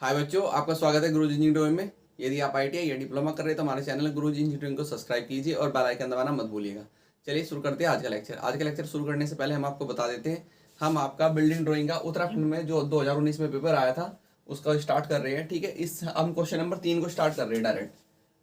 हाय बच्चों, आपका स्वागत है गुरुजी इंजीनियरिंग में। यदि आप आईटीआई या डिप्लोमा कर रहे हैं तो हमारे चैनल गुरुजी इंजीनियरिंग को सब्सक्राइब कीजिए और बेल आइकन दबाना मत भूलिएगा। चलिए शुरू करते हैं आज का लेक्चर शुरू करने से पहले हम आपको बता देते हैं, हम आपका बिल्डिंग ड्राइंग का उत्तराखंड में जो 2019 में पेपर आया था उसका स्टार्ट कर रहे हैं। ठीक है, इस हम क्वेश्चन नंबर 3 को स्टार्ट कर रहे हैं।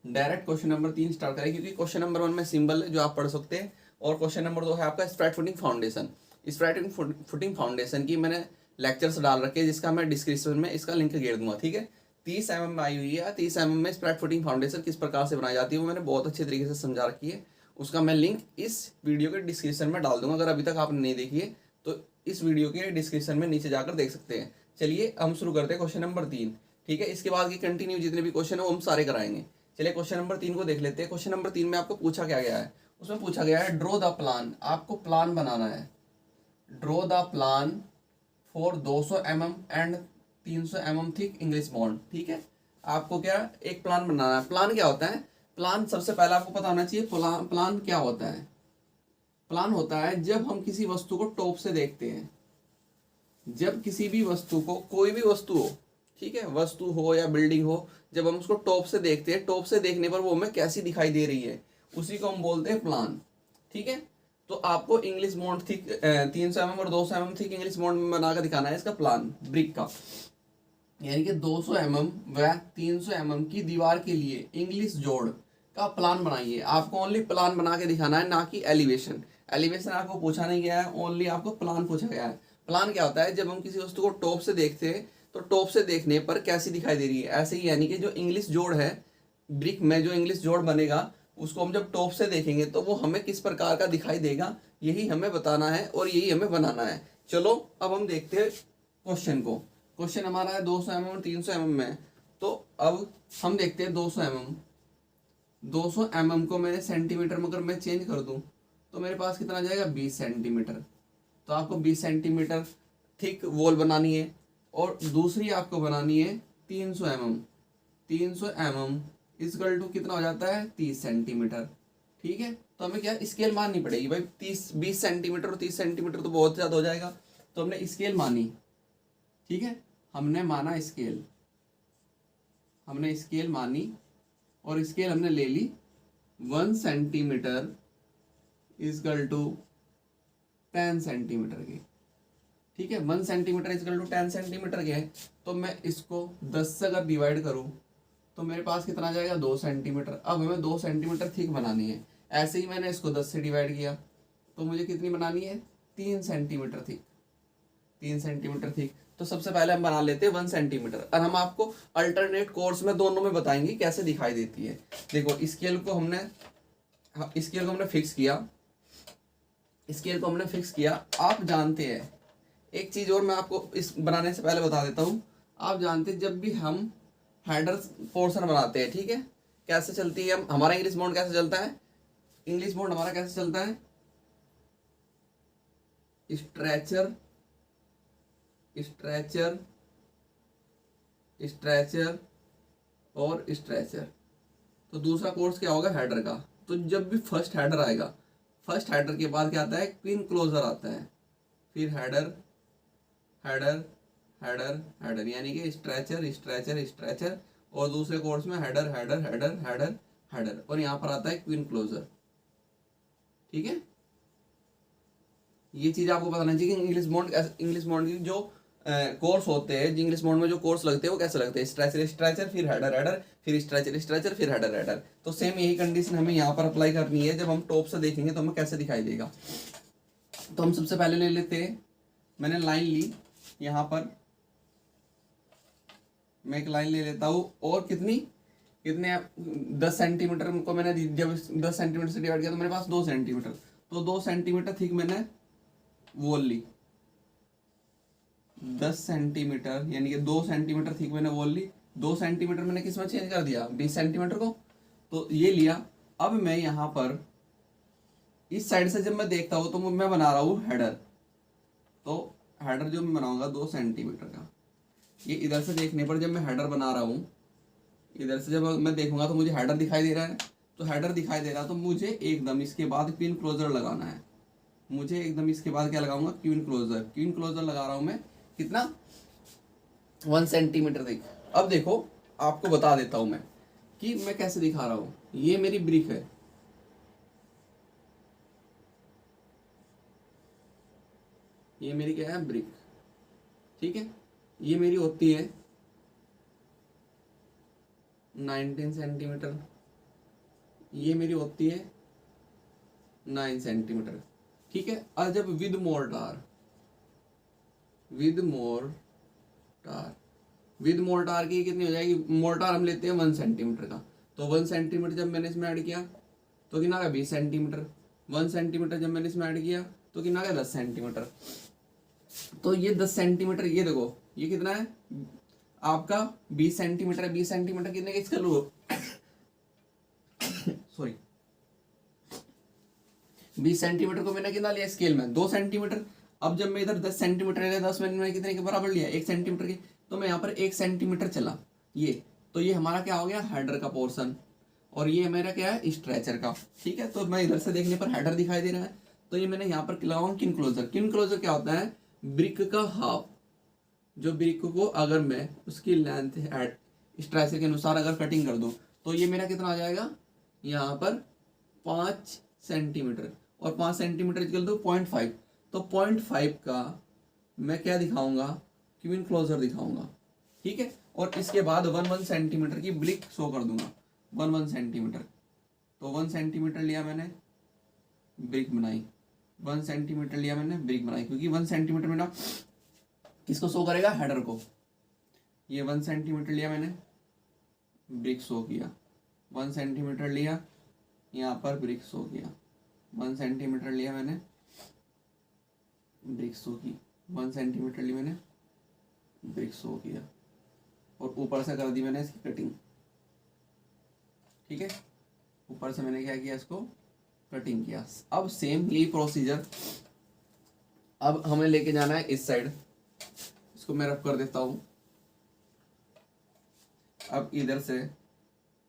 डायरेक्ट क्वेश्चन नंबर 3 स्टार्ट करें, क्योंकि क्वेश्चन नंबर 1 में सिंबल है जो आप पढ़ सकते हैं, और क्वेश्चन नंबर 2 है आपका straight footing foundation. Straight footing foundation की मैंने लेक्चर्स डाल रखे हैं, जिसका मैं डिस्क्रिप्शन में इसका लिंक घेर दूंगा। ठीक है, 30 mm में आई हुई है। 30 mm में स्प्रेड फुटिंग फाउंडेशन किस प्रकार से बनाई जाती है वो मैंने बहुत अच्छे तरीके से समझा रखी है। उसका मैं लिंक इस वीडियो के डिस्क्रिप्शन में डाल दूंगा। अगर अभी तक आपने नहीं देखी है तो इस वीडियो के डिस्क्रिप्शन में नीचे जाकर देख सकते हैं। चलिए हम शुरू करते हैं क्वेश्चन नंबर 3। ठीक है, इसके बाद की कंटिन्यू जितने भी क्वेश्चन है वो हम सारे कराएंगे। चलिए क्वेश्चन नंबर 3 को देख लेते हैं। क्वेश्चन नंबर 3 में आपको पूछा क्या गया है, उसमें पूछा गया है ड्रॉ द प्लान। आपको प्लान बनाना है, draw the plan for 200 mm and 300 mm thick English bond. ठीक है, आपको क्या एक प्लान बनाना है। प्लान क्या होता है? प्लान सबसे पहले आपको पता होना चाहिए। प्लान क्या होता है? प्लान होता है जब हम किसी वस्तु को टॉप से देखते हैं। जब किसी भी वस्तु को, कोई भी वस्तु हो, ठीक है, वस्तु हो या बिल्डिंग हो, जब हम उसको टॉप से देखते हैं, टॉप से देखने पर वो हमें कैसी दिखाई दे रही है, उसी को हम बोलते हैं प्लान। ठीक है, तो आपको इंग्लिश बॉन्ड थिक 300 mm और 200 mm थिक इंग्लिश बॉन्ड बनाकर दिखाना है इसका प्लान ब्रिक का। यानी कि 200 mm व 300 mm की दीवार के लिए इंग्लिश जोड़ का प्लान बनाइए। आपको ओनली प्लान बना के दिखाना है, ना कि एलिवेशन। एलिवेशन आपको पूछा नहीं गया है, ओनली आपको प्लान पूछा गया है। प्लान क्या होता है? जब हम किसी वस्तु को टॉप से देखते हैं तो टॉप से देखने पर कैसी दिखाई दे रही है, ऐसे ही। यानी कि जो इंग्लिश जोड़ है, ब्रिक में जो इंग्लिश जोड़ बनेगा, उसको हम जब टॉप से देखेंगे तो वो हमें किस प्रकार का दिखाई देगा, यही हमें बताना है और यही हमें बनाना है। चलो अब हम देखते हैं क्वेश्चन को। क्वेश्चन हमारा है 200 mm और 300 mm में। तो अब हम देखते हैं 200 mm। 200 mm को मैंने सेंटीमीटर में अगर मैं चेंज कर दूं तो मेरे पास कितना आ जाएगा? 20 सेंटीमीटर। तो आपको 20 सेंटीमीटर थिक वॉल बनानी है, और दूसरी आपको बनानी है 300 mm। 300 mm इजकल टू कितना हो जाता है? 30 सेंटीमीटर। ठीक है, तो हमें क्या स्केल माननी पड़ेगी भाई। 20 सेंटीमीटर और 30 सेंटीमीटर तो बहुत ज़्यादा हो जाएगा, तो हमने स्केल मानी। ठीक है, हमने माना स्केल, हमने स्केल मानी, और स्केल हमने ले ली 1 सेंटीमीटर इजकल टू 10 सेंटीमीटर की। ठीक है, 1 सेंटीमीटर इजकल टू 10 सेंटीमीटर के है, तो मैं इसको 10 से अगर डिवाइड करूं तो मेरे पास कितना आ जाएगा? 2 सेंटीमीटर। अब हमें 2 सेंटीमीटर थिक बनानी है। ऐसे ही मैंने इसको 10 से डिवाइड किया तो मुझे कितनी बनानी है? 3 सेंटीमीटर थिक। 3 centimetre thick. तो सबसे पहले हम बना लेते हैं 1 सेंटीमीटर, और हम आपको अल्टरनेट कोर्स में दोनों में बताएंगे कैसे दिखाई देती है। देखो स्केल को हमने फिक्स किया। स्केल को हमने फिक्स किया। आप जानते हैं एक चीज और मैं आपको इस बनाने से पहले बता देता हूं। आप जानते हैं जब भी हम हेडर पोर्शन बनाते हैं, ठीक है, कैसे चलती है हमारा इंग्लिश बॉन्ड? कैसे चलता है इंग्लिश बॉन्ड हमारा? कैसे चलता है? स्ट्रेचर स्ट्रेचर स्ट्रेचर और स्ट्रेचर। तो दूसरा कोर्स क्या होगा? हेडर का। तो जब भी फर्स्ट हेडर आएगा, फर्स्ट हेडर के बाद क्या आता है? क्वीन क्लोजर आता है, फिर हेडर हेडर हेडर हेडर, यानी कि स्ट्रेचर स्ट्रेचर स्ट्रेचर, और दूसरे कोर्स में header header header header header, और यहाँ पर आता है क्वीन क्लोजर। ठीक है, ये चीज आपको बताना चाहिए कि इंग्लिश बॉन्ड की जो कोर्स होते हैं, इंग्लिश बॉन्ड में जो कोर्स लगते हैं वो कैसे लगते हैं? स्ट्रेचर स्ट्रेचर, फिर हेडर हेडर, फिर स्ट्रेचर स्ट्रेचर, फिर हेडर हेडर। तो सेम यही कंडीशन हमें यहाँ पर अप्लाई करनी है। जब हम टॉप से देखेंगे तो हमें कैसे दिखाई देगा। तो हम सबसे पहले ले लेते हैं, मैंने लाइन ली यहाँ पर, मैं एक लाइन ले लेता हूँ, और कितने 10 सेंटीमीटर को मैंने जब 10 सेंटीमीटर से डिवाइड किया तो मेरे पास 2 सेंटीमीटर। तो 2 सेंटीमीटर थिक मैंने वॉल ली, 10 सेंटीमीटर, यानी कि 2 सेंटीमीटर थिक मैंने वॉल ली। 2 सेंटीमीटर मैंने किस में चेंज कर दिया? 20 सेंटीमीटर को। तो ये लिया। अब मैं यहाँ पर इस साइड से जब मैं देखता हूँ तो मैं बना रहा हूँ हेडर। तो हेडर जो मैं बनाऊंगा 2 सेंटीमीटर का, ये इधर से देखने पर जब मैं हेडर बना रहा हूँ, इधर से जब मैं देखूंगा तो मुझे हेडर दिखाई दे रहा है। तो हेडर दिखाई दे रहा है तो मुझे एकदम इसके बाद क्वीन क्लोजर लगाना है। मुझे एकदम इसके बाद क्या लगाऊंगा? Queen closure. क्वीन क्लोजर लगा रहा हूं मैं, कितना? 1 सेंटीमीटर तक। अब देखो आपको बता देता हूं मैं कि मैं कैसे दिखा रहा हूं। ये मेरी ब्रिक है, ये मेरी क्या है, ब्रिक। ठीक है, ये मेरी होती है 19 सेंटीमीटर, ये मेरी होती है 9 सेंटीमीटर। ठीक है, और जब with mortar, with mortar, with mortar की कितनी हो जाएगी, मोर्टार हम लेते हैं 1 सेंटीमीटर का, तो 1 सेंटीमीटर जब मैंने इसमें ऐड किया तो कितना का 20 सेंटीमीटर, 1 सेंटीमीटर जब मैंने इसमें ऐड किया तो कितना का 10 सेंटीमीटर। तो ये 10 सेंटीमीटर, ये देखो ये कितना है आपका 20 सेंटीमीटर है। 20 सेंटीमीटर कितने का इसका लो सॉरी 20 सेंटीमीटर को मैंने कितना लिया स्केल में 2 सेंटीमीटर। अब जब मैं इधर 10 सेंटीमीटर लिया, 10 मैंने कितने के बराबर लिया 1 सेंटीमीटर के, तो मैं यहाँ पर 1 सेंटीमीटर चला ये, तो ये हमारा क्या हो गया हेडर का पोर्शन, और ये मेरा क्या है स्ट्रेचर का। ठीक है, तो मैं इधर से देखने पर हेडर दिखाई दे रहा है, तो ये मैंने यहाँ पर लगाऊंगा किन क्लोजर। किन क्लोजर क्या होता है, ब्रिक का हाफ, जो ब्रिक को अगर मैं उसकी लेंथ स्ट्रेचर के अनुसार अगर कटिंग कर दूं तो ये मेरा कितना आ जाएगा यहाँ पर 5 सेंटीमीटर, और 5 सेंटीमीटर निकल दो 0.5, तो 0.5 का मैं क्या दिखाऊंगा, क्वीन क्लोजर दिखाऊंगा। ठीक है, और इसके बाद 1 सेंटीमीटर की ब्रिक शो कर दूंगा, 1 सेंटीमीटर। तो 1 सेंटीमीटर लिया मैंने, ब्रिक बनाई, 1 सेंटीमीटर लिया मैंने, ब्रिक बनाई, क्योंकि 1 सेंटीमीटर में ना किसको शो करेगा, हेडर को। ये 1 सेंटीमीटर लिया मैंने, ब्रिक शो किया, 1 सेंटीमीटर लिया यहाँ पर ब्रिक शो किया, 1 सेंटीमीटर लिया मैंने, ब्रिक शो की, 1 सेंटीमीटर ली मैंने, ब्रिक शो किया, और ऊपर से कर दी मैंने इसकी कटिंग। ठीक है, ऊपर से मैंने क्या किया, इसको कटिंग किया। अब सेम यही प्रोसीजर अब हमें लेके जाना है इस साइड, इसको मैं रफ कर देता हूं। अब इधर से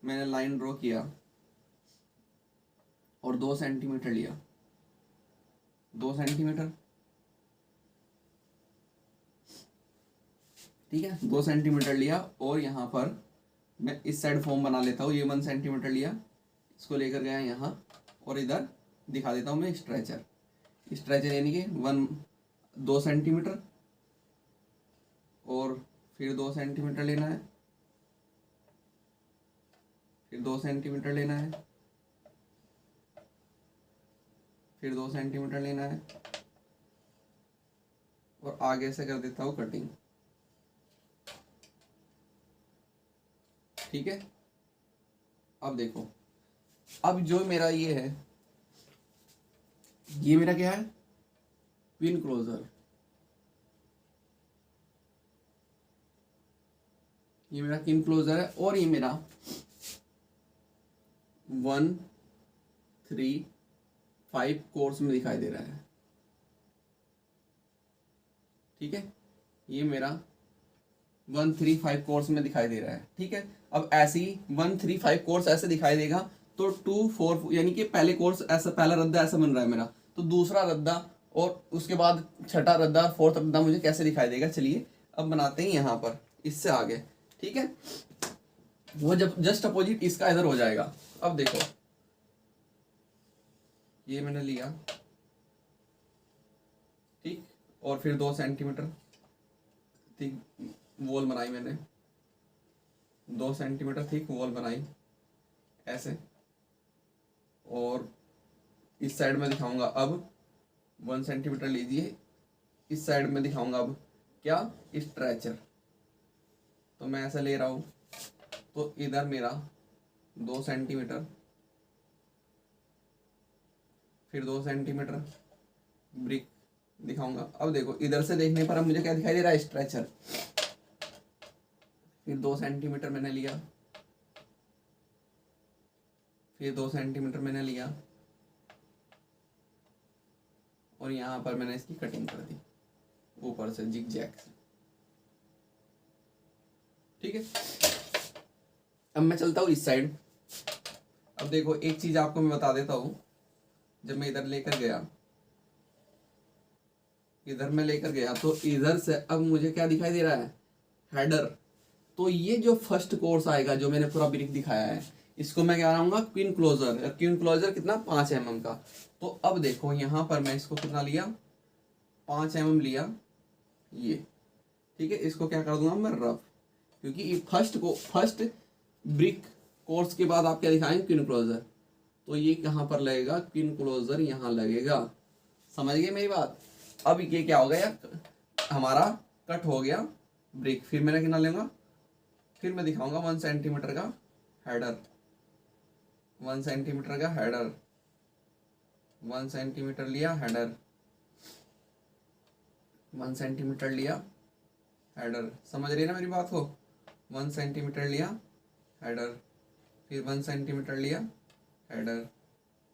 मैंने लाइन ड्रॉ किया और 2 सेंटीमीटर लिया, 2 सेंटीमीटर। ठीक है, 2 सेंटीमीटर लिया, और यहाँ पर मैं इस साइड फॉर्म बना लेता हूँ। ये 1 सेंटीमीटर लिया, इसको लेकर गया यहाँ, और इधर दिखा देता हूँ मैं स्ट्रेचर। स्ट्रेचर यानी कि 2 सेंटीमीटर, और फिर 2 सेंटीमीटर लेना है, फिर 2 सेंटीमीटर लेना है, फिर 2 सेंटीमीटर लेना है, और आगे से कर देता हूँ कटिंग। ठीक है, अब देखो, अब जो मेरा ये है, ये मेरा क्या है, पिन क्लोजर। ये मेरा किन क्लोजर है, और ये मेरा 1-3-5 कोर्स में दिखाई दे रहा है। ठीक है, ये मेरा 1-3-5 कोर्स में दिखाई दे रहा है। ठीक है, अब ऐसे ही 1-3-5 कोर्स ऐसे दिखाई देगा, तो 2-4 यानी कि पहले कोर्स ऐसा, पहला रद्दा ऐसा बन रहा है मेरा, तो दूसरा रद्दा और उसके बाद छठा रद्दा और 4th रद्दा मुझे कैसे दिखाई देगा, चलिए अब बनाते हैं यहाँ पर इससे आगे। ठीक है, वो जब जस्ट अपोजिट इसका इधर हो जाएगा। अब देखो, ये मैंने लिया, ठीक, और फिर 2 सेंटीमीटर ठीक वॉल बनाई मैंने, 2 सेंटीमीटर ठीक वॉल बनाई ऐसे, और इस साइड में दिखाऊंगा अब 1 सेंटीमीटर लीजिए, इस साइड में दिखाऊंगा अब क्या, स्ट्रेचर। तो मैं ऐसा ले रहा हूं, तो इधर मेरा 2 सेंटीमीटर, फिर 2 सेंटीमीटर ब्रिक दिखाऊंगा। अब देखो, इधर से देखने पर अब मुझे क्या दिखाई दे रहा है, स्ट्रेचर। फिर 2 सेंटीमीटर मैंने लिया, फिर 2 सेंटीमीटर मैंने लिया, और यहां पर मैंने इसकी कटिंग कर दी ऊपर से जिग जैग से। ठीक है, अब मैं चलता हूं इस साइड। अब देखो, एक चीज आपको मैं बता देता हूं, जब मैं इधर लेकर गया, इधर मैं लेकर गया, तो इधर से अब मुझे क्या दिखाई दे रहा है, हेडर। तो ये जो फर्स्ट कोर्स आएगा जो मैंने पूरा ब्रिक दिखाया है, इसको मैं क्या बनाऊंगा, क्वीन क्लोजर। क्वीन क्लोजर कितना, 5 mm का। तो अब देखो यहाँ पर मैं इसको कितना लिया, 5 mm लिया ये, ठीक है। इसको क्या कर दूंगा मैं, रफ, क्योंकि फर्स्ट ब्रिक कोर्स के बाद आप क्या दिखाएंगे, क्वीन क्लोजर। तो ये कहाँ पर लगेगा, क्वीन क्लोजर यहाँ लगेगा। समझ गए मेरी बात। अब ये क्या हो गया, हमारा कट हो गया ब्रिक। फिर मैंने कितना लूंगा, फिर मैं दिखाऊंगा 1 सेंटीमीटर का हेडर, 1 सेंटीमीटर का हेडर, 1 सेंटीमीटर लिया हेडर, 1 सेंटीमीटर लिया हेडर। समझ रही है ना मेरी बात को। 1 सेंटीमीटर लिया हेडर, फिर 1 सेंटीमीटर लिया हेडर,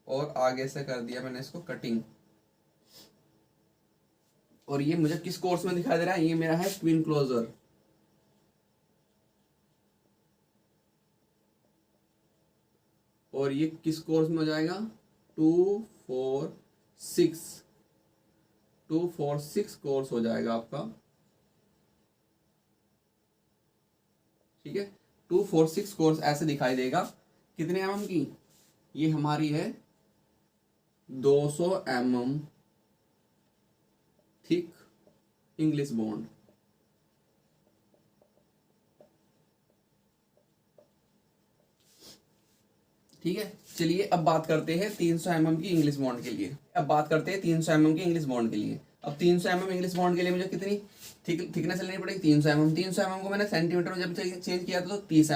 और आगे से कर दिया मैंने इसको कटिंग। और ये मुझे किस कोर्स में दिखाई दे रहा है, ये मेरा है क्वीन क्लोजर। और ये किस कोर्स में हो जाएगा, 246 कोर्स हो जाएगा आपका, ठीक है। 246 कोर्स ऐसे दिखाई देगा। कितने mm की, ये हमारी है 200 mm थिक इंग्लिश बॉन्ड। ठीक है, चलिए अब बात करते हैं 300 mm की इंग्लिश बॉन्ड के लिए। अब बात करते हैं 300 mm की इंग्लिश बॉन्ड के लिए। अब 300 mm इंग्लिश बॉन्ड के लिए मुझे कितनी थिकनेस लेनी पड़ेगी, 300 mm। 300 mm को मैंने सेंटीमीटर में जब चेंज किया था तो 30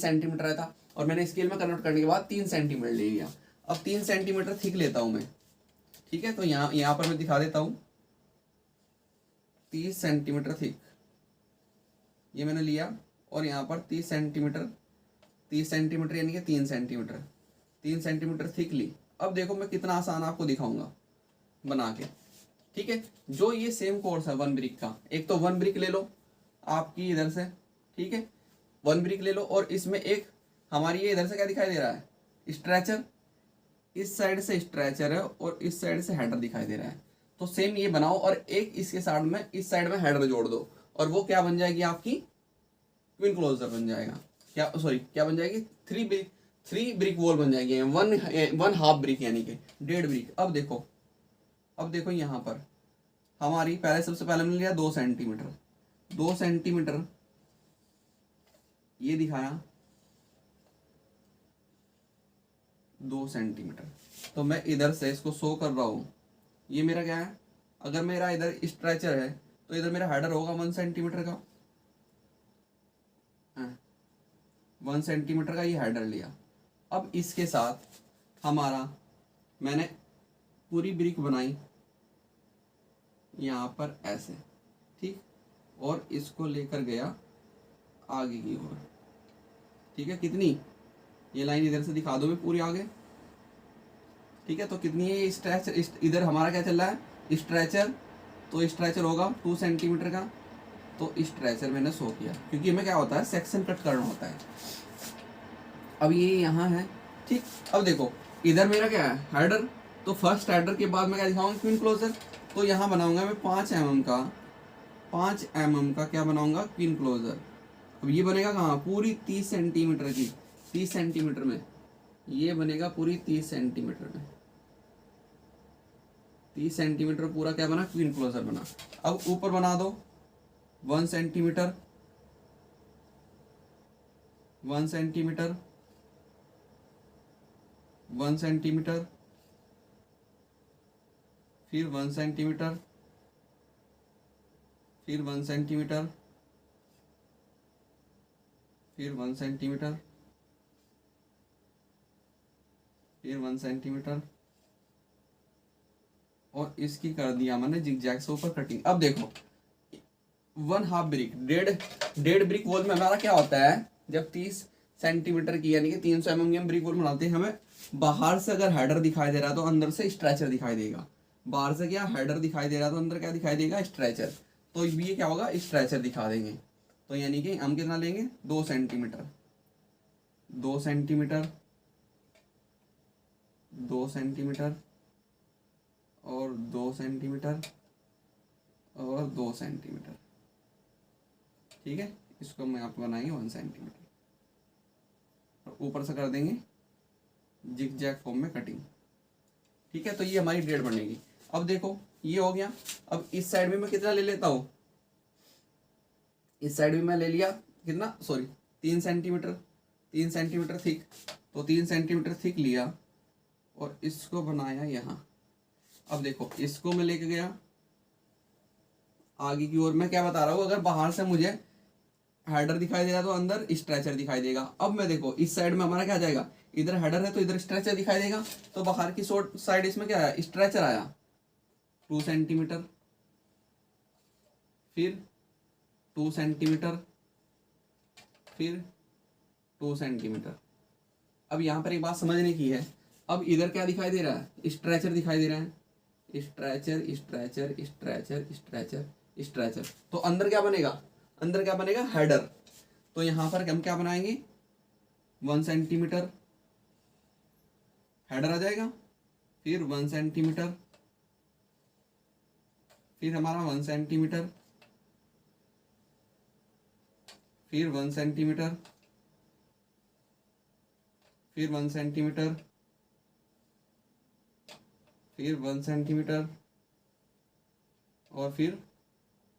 सेंटीमीटर था, और मैंने स्केल में कन्वर्ट करने के बाद 3 सेंटीमीटर ले लिया। अब 3 सेंटीमीटर थिक लेता हूँ मैं, ठीक है। तो यहाँ पर मैं दिखा देता हूँ, 30 सेंटीमीटर थिक ये मैंने लिया, और यहाँ पर 30 सेंटीमीटर यानी कि 3 सेंटीमीटर थिक ली। अब देखो मैं कितना आसान आपको दिखाऊंगा बना के, ठीक है। जो ये सेम कोर्स है 1 ब्रिक का, एक तो 1 ब्रिक ले लो आपकी इधर से, ठीक है, 1 ब्रिक ले लो, और इसमें एक हमारी ये इधर से क्या दिखाई दे रहा है, स्ट्रेचर। इस साइड से स्ट्रेचर है और इस साइड से हेडर दिखाई दे रहा है। तो सेम ये बनाओ, और एक इसके साथ में इस साइड में हेडर जोड़ दो, और वो क्या बन जाएगी, आपकी क्वीन क्लोजर बन जाएगा। क्या बन जाएगी, 3 ब्रिक वॉल बन जाएगी, 1/2 ब्रिक यानी कि 1.5 ब्रिक। अब देखो यहाँ पर हमारी सबसे पहले हमने लिया 2 सेंटीमीटर, 2 सेंटीमीटर ये दिखाया 2 सेंटीमीटर। तो मैं इधर से इसको शो कर रहा हूँ, ये मेरा क्या है, अगर मेरा इधर स्ट्रेचर है तो इधर मेरा हेडर होगा 1 सेंटीमीटर का, 1 सेंटीमीटर का ये हेडर लिया। अब इसके साथ हमारा मैंने पूरी ब्रिक बनाई यहाँ पर ऐसे, ठीक, और इसको लेकर गया आगे की ओर, ठीक है। कितनी, ये लाइन इधर से दिखा दो मैं पूरी आगे, ठीक है। तो कितनी है ये स्ट्रेचर, इधर हमारा क्या चल रहा है, स्ट्रेचर। तो स्ट्रेचर होगा 2 सेंटीमीटर का, तो स्ट्रेचर मैंने शो किया, क्योंकि हमें क्या होता है, सेक्शन कट करना होता है। अब ये यहाँ है, ठीक। अब देखो इधर मेरा क्या है, हेडर। तो फर्स्ट हेडर के बाद मैं क्या दिखाऊंगा, क्वीन क्लोजर। तो यहाँ बनाऊंगा मैं 5 mm का क्या बनाऊंगा, क्वीन क्लोजर। अब ये बनेगा कहाँ, पूरी 30 सेंटीमीटर की, 30 सेंटीमीटर में ये बनेगा, पूरी 30 सेंटीमीटर में, 30 सेंटीमीटर पूरा क्या बना, क्वीन क्लोजर बना। अब ऊपर बना दो 1 सेंटीमीटर, 1 सेंटीमीटर, 1 सेंटीमीटर, फिर 1 सेंटीमीटर, फिर 1 सेंटीमीटर, फिर 1 सेंटीमीटर, फिर 1 सेंटीमीटर, और इसकी कर दिया मैंने जिगजैग से ऊपर कटिंग। अब देखो 1/2 ब्रिक, डेढ़ ब्रिक वॉल में हमारा क्या होता है, जब 30 सेंटीमीटर की यानी कि 300 mm की हम ब्रिक वॉल बनाते हैं, हमें बाहर से अगर हेडर दिखाई दे रहा है तो अंदर से स्ट्रेचर दिखाई देगा। बाहर से क्या हेडर दिखाई दे रहा है तो अंदर क्या दिखाई देगा, स्ट्रेचर। तो ये क्या होगा, स्ट्रेचर दिखा देंगे। तो यानी कि हम कितना लेंगे, 2 सेंटीमीटर, 2 सेंटीमीटर, 2 सेंटीमीटर, और 2 सेंटीमीटर, और 2 सेंटीमीटर, ठीक है। इसको हम यहाँ पे बनाएंगे 1 सेंटीमीटर और ऊपर से कर देंगे जिग जैग फॉर्म में कटिंग। ठीक है, तो ये हमारी डेट बनेगी। अब देखो ये हो गया। अब इस साइड में मैं कितना ले लेता हूँ, इस साइड में मैं ले लिया कितना, सॉरी 3 सेंटीमीटर, 3 सेंटीमीटर थिक। तो 3 सेंटीमीटर थिक लिया और इसको बनाया यहाँ। अब देखो इसको मैं लेके गया आगे की ओर। मैं क्या बता रहा हूँ, अगर बाहर से मुझे हेडर दिखाई दे रहा तो अंदर स्ट्रेचर दिखाई देगा। अब मैं देखो इस साइड में हमारा क्या जाएगा, इधर हेडर है तो इधर स्ट्रेचर दिखाई देगा। तो बाहर की शॉर्ट साइड इसमें क्या आया, स्ट्रेचर आया 2 सेंटीमीटर, फिर 2 सेंटीमीटर, फिर 2 सेंटीमीटर। अब यहाँ पर एक बात समझने की है, अब इधर क्या दिखाई दे रहा है, स्ट्रेचर दिखाई दे रहा है, stretcher stretcher stretcher stretcher stretcher. तो अंदर क्या बनेगा, अंदर क्या बनेगा, हेडर। तो यहाँ पर हम क्या बनाएंगे, 1 सेंटीमीटर हेडर आ जाएगा, फिर 1 सेंटीमीटर, फिर हमारा 1 सेंटीमीटर, फिर 1 सेंटीमीटर, फिर 1 सेंटीमीटर, फिर 1 सेंटीमीटर और फिर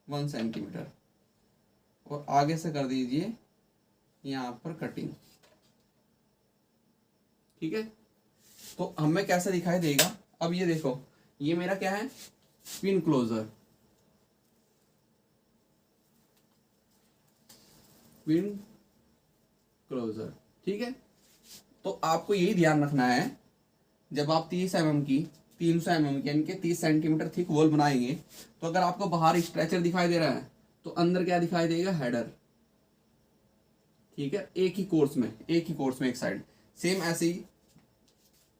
1 सेंटीमीटर। और आगे से कर दीजिए यहाँ पर कटिंग। ठीक है, तो हमें कैसे दिखाई देगा। अब ये देखो ये मेरा क्या है, पिन क्लोजर, पिन क्लोजर। ठीक है, तो आपको यही ध्यान रखना है, जब आप 30 mm की 300 mm की यानी कि 30 सेंटीमीटर थिक वॉल बनाएंगे, तो अगर आपको बाहर स्ट्रेचर दिखाई दे रहा है तो अंदर क्या दिखाई देगा, हेडर। ठीक है, एक ही कोर्स में, एक ही कोर्स में एक साइड। सेम ऐसे ही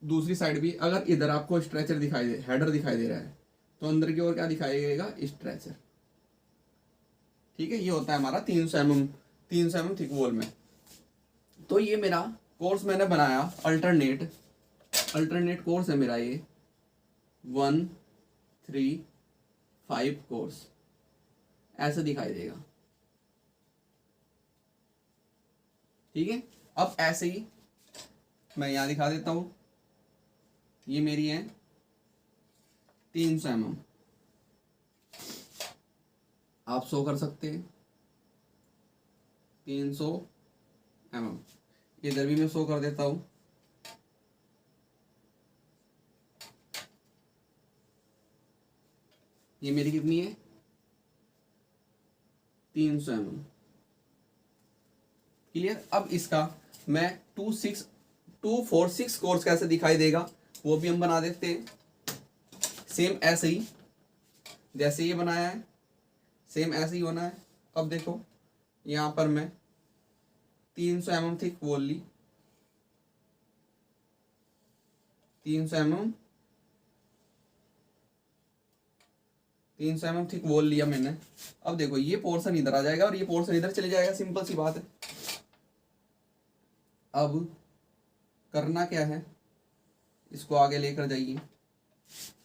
दूसरी साइड भी, अगर इधर आपको स्ट्रेचर दिखाई दे, हेडर दिखाई दे रहा है, तो अंदर की ओर क्या दिखाई देगा, स्ट्रेचर। ठीक है, ये होता है हमारा 300 mm थिक वॉल में। तो ये मेरा कोर्स मैंने बनाया अल्टरनेट, अल्टरनेट कोर्स है मेरा ये 1, 3, 5 कोर्स, ऐसे दिखाई देगा। ठीक है, अब ऐसे ही मैं यहां दिखा देता हूं, ये मेरी है 300 mm, आप शो कर सकते हैं 300 mm। इधर भी मैं शो कर देता हूं, ये मेरी कितनी है, 300 mm। क्लियर। अब इसका मैं 246 कोर्स कैसे दिखाई देगा वो भी हम बना देते हैं। सेम ऐसे ही जैसे ये बनाया है, सेम ऐसे ही होना है। अब देखो यहाँ पर मैं 300 mm थिक वॉल ली, 300 mm थिक वॉल लिया मैंने। अब देखो ये पोर्शन इधर आ जाएगा और ये पोर्शन इधर चले जाएगा, सिंपल सी बात है। अब करना क्या है, इसको आगे लेकर जाइए।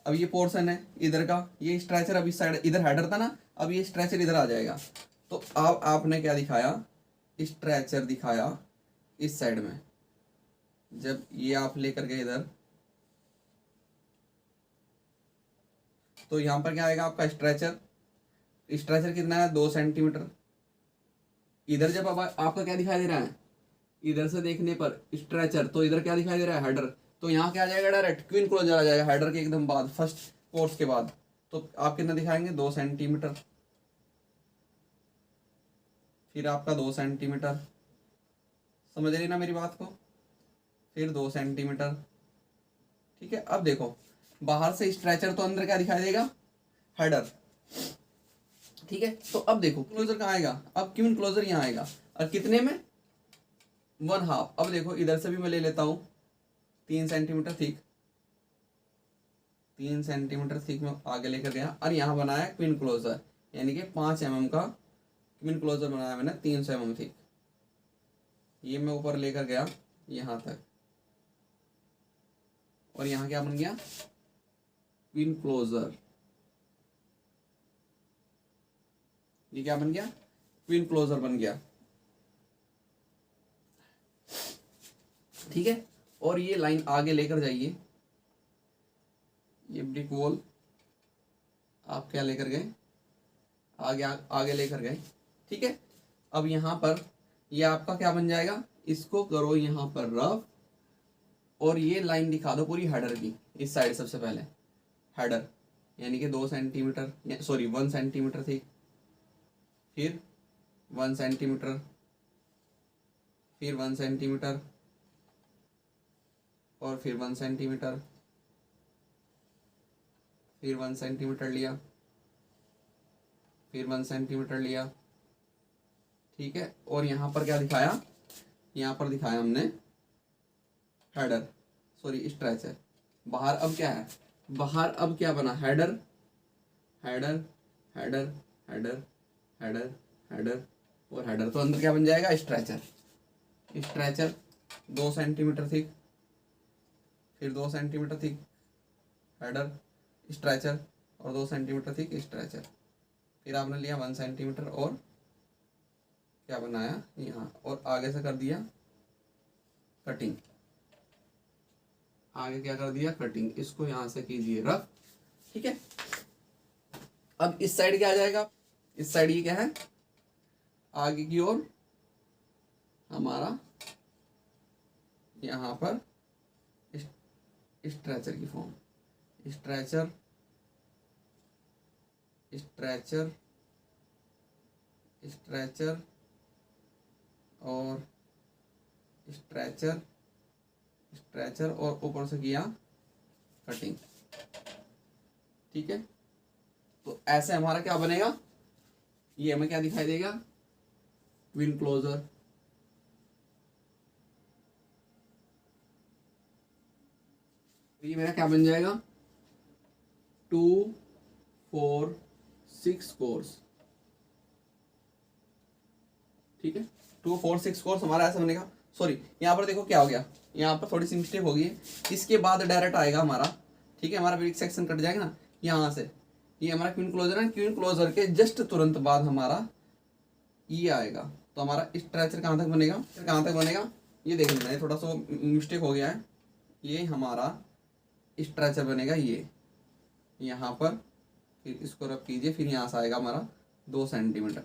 अब ये पोर्शन है इधर का, ये स्ट्रेचर अब इस साइड, इधर हेडर था ना, अब ये स्ट्रेचर इधर आ जाएगा। तो अब आपने क्या दिखाया, स्ट्रेचर दिखाया इस साइड में। जब ये आप लेकर गए इधर, तो यहाँ पर क्या आएगा आपका स्ट्रेचर, स्ट्रेचर कितना है, 2 सेंटीमीटर। इधर जब अब आपका क्या दिखाई दे रहा है, इधर से देखने पर स्ट्रेचर, तो इधर क्या दिखाई दे रहा है, हेडर। तो यहाँ क्या आ जाएगा, डायरेक्ट क्वीन क्लोजर आ जाएगा हेडर के एकदम बाद, फर्स्ट कोर्स के बाद। तो आप कितना दिखाएंगे, 2 सेंटीमीटर, फिर आपका 2 सेंटीमीटर, समझ रही ना मेरी बात को, फिर 2 सेंटीमीटर। ठीक है, अब देखो बाहर से स्ट्रेचर, तो अंदर क्या दिखाई देगा, हेडर। ठीक है, तो अब देखो क्लोजर कहाँ आएगा, अब क्वीन क्लोजर यहाँ आएगा, और कितने में, 1/2। अब देखो इधर से भी मैं ले लेता हूँ 3 सेंटीमीटर थिक, 3 सेंटीमीटर थिक में आगे लेकर गया और यहाँ बनाया क्वीन क्लोजर, यानी कि 5 mm का क्वीन क्लोजर बनाया मैंने 300 mm थिक। ये मैं ऊपर लेकर गया यहाँ तक, और यहाँ क्या बन गया, क्वीन क्लोजर। ये क्या बन गया, ट्विन क्लोजर बन गया, ठीक है। और ये लाइन आगे लेकर जाइए, ये ब्रिक वॉल आप क्या लेकर गए, आगे लेकर गए, ठीक है। अब यहाँ पर ये आपका क्या बन जाएगा, इसको करो यहाँ पर रफ, और ये लाइन दिखा दो पूरी हेडर की इस साइड। सबसे पहले हेडर यानी कि 2 सेंटीमीटर, सॉरी 1 सेंटीमीटर थी, फिर 1 सेंटीमीटर, फिर 1 सेंटीमीटर, और फिर 1 सेंटीमीटर, फिर 1 सेंटीमीटर लिया, फिर 1 सेंटीमीटर लिया, ठीक है। और यहाँ पर क्या दिखाया, यहाँ पर दिखाया हमने हेडर, सॉरी स्ट्रेचर। बाहर अब क्या है, बाहर अब क्या बना, header header header header header header और हेडर। तो अंदर क्या बन जाएगा, स्ट्रेचर। स्ट्रेचर 2 सेंटीमीटर थिक, फिर 2 सेंटीमीटर थिक हेडर स्ट्रेचर, और 2 सेंटीमीटर थिक स्ट्रेचर। फिर आपने लिया 1 सेंटीमीटर और क्या बनाया यहाँ, और आगे से कर दिया कटिंग, आगे क्या कर दिया, कटिंग। इसको यहाँ से कीजिए रफ, ठीक है। अब इस साइड क्या आ जाएगा, इस साइड ये क्या है, आगे की ओर हमारा यहाँ पर स्ट्रेचर की फॉर्म, स्ट्रेचर स्ट्रेचर स्ट्रेचर और स्ट्रेचर स्ट्रेचर, और ऊपर से किया कटिंग, ठीक है। तो ऐसे हमारा क्या बनेगा, ये हमें क्या दिखाई देगा, ट्विन क्लोजर। ये मेरा क्या बन जाएगा, 2 4 6 कोर्स, ठीक है। 2 4 6 कोर्स हमारा ऐसा बनेगा। सॉरी यहाँ पर देखो क्या हो गया, यहाँ पर थोड़ी सी मिस्टेक होगी है। इसके बाद डायरेक्ट आएगा हमारा, ठीक है, हमारा ब्रिक सेक्शन कट जाएगा ना यहाँ से, ये हमारा क्वीन क्लोजर है, क्वीन क्लोजर के जस्ट तुरंत बाद हमारा ये आएगा। तो हमारा स्ट्रेचर कहाँ तक बनेगा, कहाँ तक बनेगा, ये देख लेना, थोड़ा सा मिस्टेक हो गया है। ये हमारा स्ट्रेचर बनेगा ये यहाँ पर, फिर इसको रब कीजिए, फिर यहाँ से आएगा हमारा 2 सेंटीमीटर,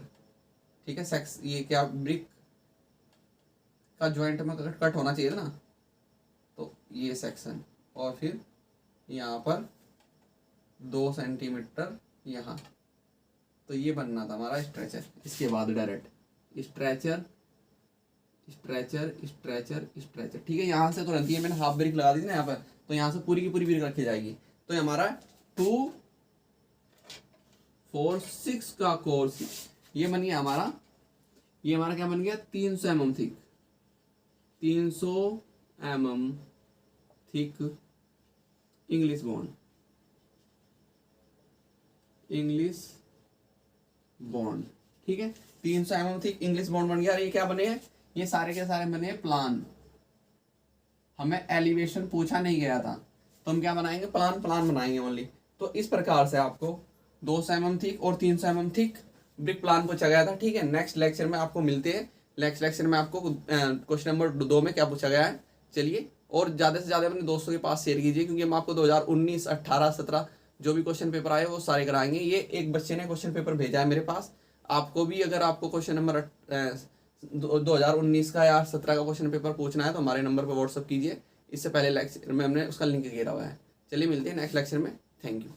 ठीक है। सेक्स ये क्या ब्रिक का जॉइंट में कट होना चाहिए था ना, तो ये सेक्शन, और फिर यहाँ पर 2 सेंटीमीटर यहाँ, तो ये बनना था हमारा स्ट्रेचर। इसके बाद direct stretcher stretcher stretcher stretcher, ठीक है। यहाँ से तुरंत ये मैंने हाफ ब्रिक लगा दी थी ना यहाँ पर, तो यहाँ से पूरी की पूरी ब्रिक रखी जाएगी। तो ये हमारा 2 4 6 का कोर्स ये बन गया हमारा, ये हमारा क्या बन गया, 300 mm thick, 300 mm thick English bond, English bond, ठीक है। 300 mm थिक इंग्लिश बॉन्ड बन गया। और ये क्या बने हैं, ये सारे के सारे बने प्लान। हमें एलिवेशन पूछा नहीं गया था, तो हम क्या बनाएंगे, प्लान बनाएंगे ओनली। तो इस प्रकार से आपको 200 mm थिक और 300 mm थिक ब्रिक प्लान पूछा गया था, ठीक है। नेक्स्ट लेक्चर में आपको मिलते हैं, नेक्स्ट लेक्चर में आपको क्वेश्चन नंबर 2 में क्या पूछा गया है। चलिए, और ज़्यादा से ज़्यादा अपने दोस्तों के पास शेयर कीजिए, क्योंकि हम आपको 2019, 18, 17 जो भी क्वेश्चन पेपर आए वो सारे कराएंगे। ये एक बच्चे ने क्वेश्चन पेपर भेजा है मेरे पास, आपको भी अगर आपको क्वेश्चन नंबर 2019 का या 17 का क्वेश्चन पेपर पूछना है तो हमारे नंबर पर व्हाट्सअप कीजिए। इससे पहले लेक्चर में हमने उसका लिंक घेरा हुआ है। चलिए मिलते हैं नेक्स्ट लेक्चर में, थैंक यू।